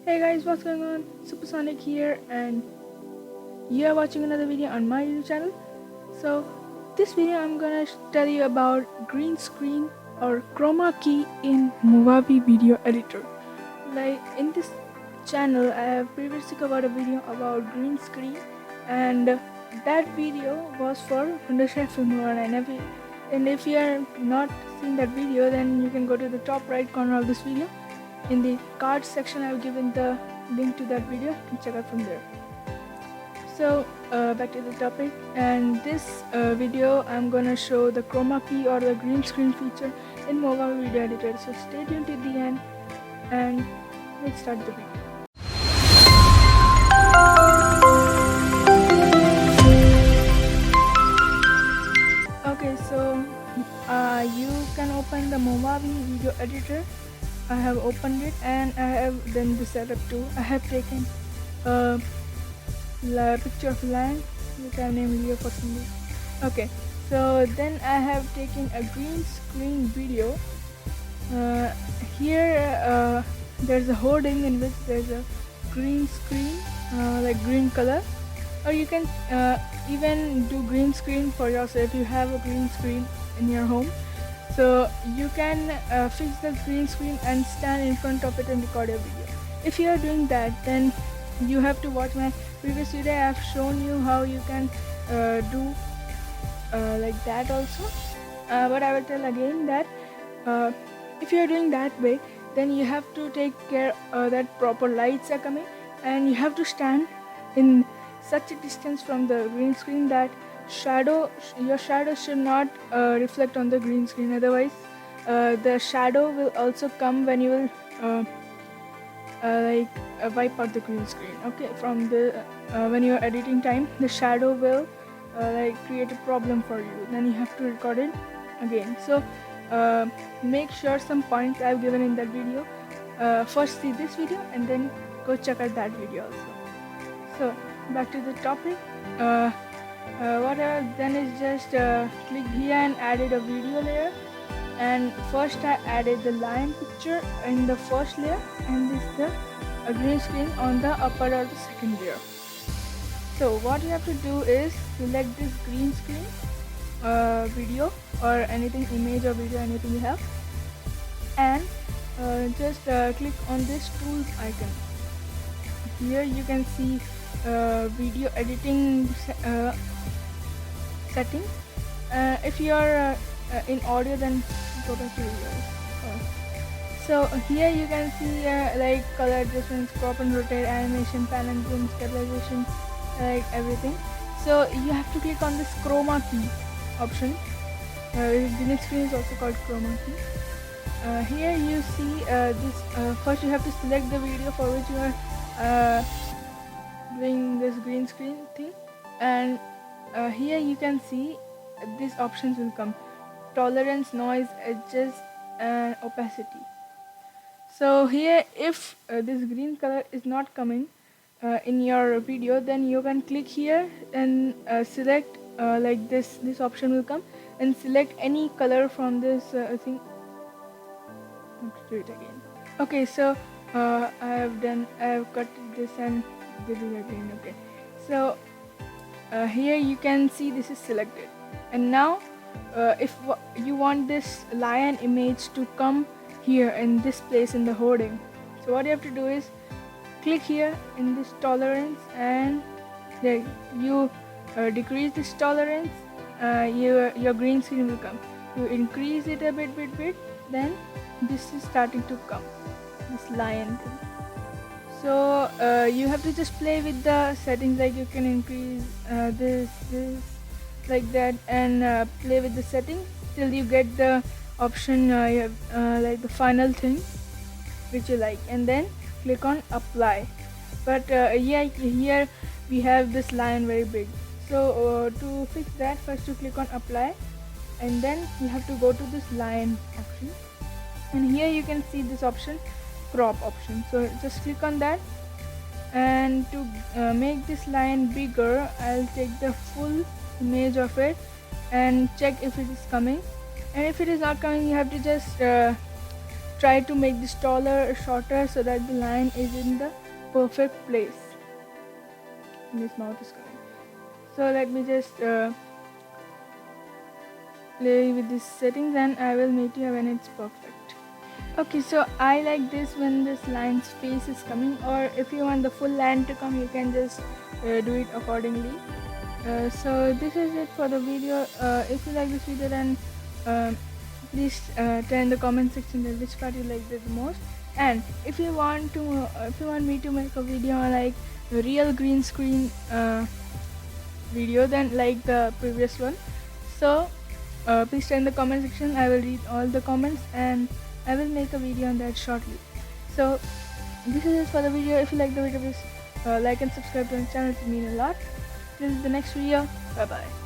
Hey guys, what's going on? Supersonic here, and you are watching another video on my YouTube channel. So, this video I'm gonna tell you about green screen or chroma key in Movavi Video Editor. Like in this channel, I have previously covered a video about green screen, and that video was for Undershare Film 1. And if you are not seen that video, then you can go to the top right corner of this video. In the cards section, I've given the link to that video. You can check out from there. So back to the topic, and this video I'm gonna show the chroma key or the green screen feature in Movavi Video Editor. So stay tuned to the end, and let's start the video. Okay, so you can open the Movavi Video Editor. I have opened it and I have done the setup too. I have taken a picture of land which I named Leo for some reason. Okay, so then I have taken a green screen video. Here there's a hoarding in which there's a green screen, like green color, or you can even do green screen for yourself if you have a green screen in your home. So you can fix the green screen and stand in front of it and record your video. If you are doing that, then you have to watch my previous video. I have shown you how you can do like that also. But I will tell again that if you are doing that way, then you have to take care that proper lights are coming, and you have to stand in such a distance from the green screen that your shadow should not reflect on the green screen. Otherwise the shadow will also come when you will wipe out the green screen. Okay, from the when you are editing time, the shadow will create a problem for you. Then you have to record it again. So make sure some points I've given in that video. First see this video and then go check out that video also. So back to the topic. What I've done is just click here and added a video layer, and first I added the lion picture in the first layer, and this is the green screen on the upper or the second layer. So what you have to do is select this green screen video or anything, image or video, anything you have, and just click on this tools icon. Here you can see video editing settings. If you are in audio, then go to video. So here you can see like color adjustments, crop and rotate, animation, pan and zoom, stabilization, like everything. So you have to click on this chroma key option. Green screen is also called chroma key. Here you see this. First you have to select the video for which you are doing this green screen thing, and here you can see these options will come: tolerance, noise, edges, and opacity. So here if this green color is not coming in your video, then you can click here and select like this option will come, and select any color from this thing. Let's do it again. Okay, so I have cut this and did it again. Okay, so here you can see this is selected, and now if you want this lion image to come here in this place in the hoarding, so what you have to do is click here in this tolerance, and there you decrease this tolerance, your green screen will come. You increase it a bit, then this is starting to come, this lion thing. So you have to just play with the settings, like you can increase this like that, and play with the settings till you get the option you have, like the final thing which you like, and then click on apply. But yeah, here we have this lion very big, so to fix that, first you click on apply, and then you have to go to this lion option, and here you can see this option, crop option. So just click on that, and to make this lion bigger, I'll take the full image of it and check if it is coming, and if it is not coming, you have to just try to make this taller or shorter so that the line is in the perfect place. And his mouth is coming. So let me just play with these settings, and I will meet you when it's perfect. Okay, so I like this when this line's face is coming, or if you want the full line to come, you can just do it accordingly. So this is it for the video. If you like this video, then please tell in the comment section that which part you liked the most. And if you want me to make a video like a real green screen video, then like the previous one, so please tell in the comment section. I will read all the comments and I will make a video on that shortly. So this is it for the video. If you like the video, please like and subscribe to the channel. It will mean a lot. Till the next video. Bye bye.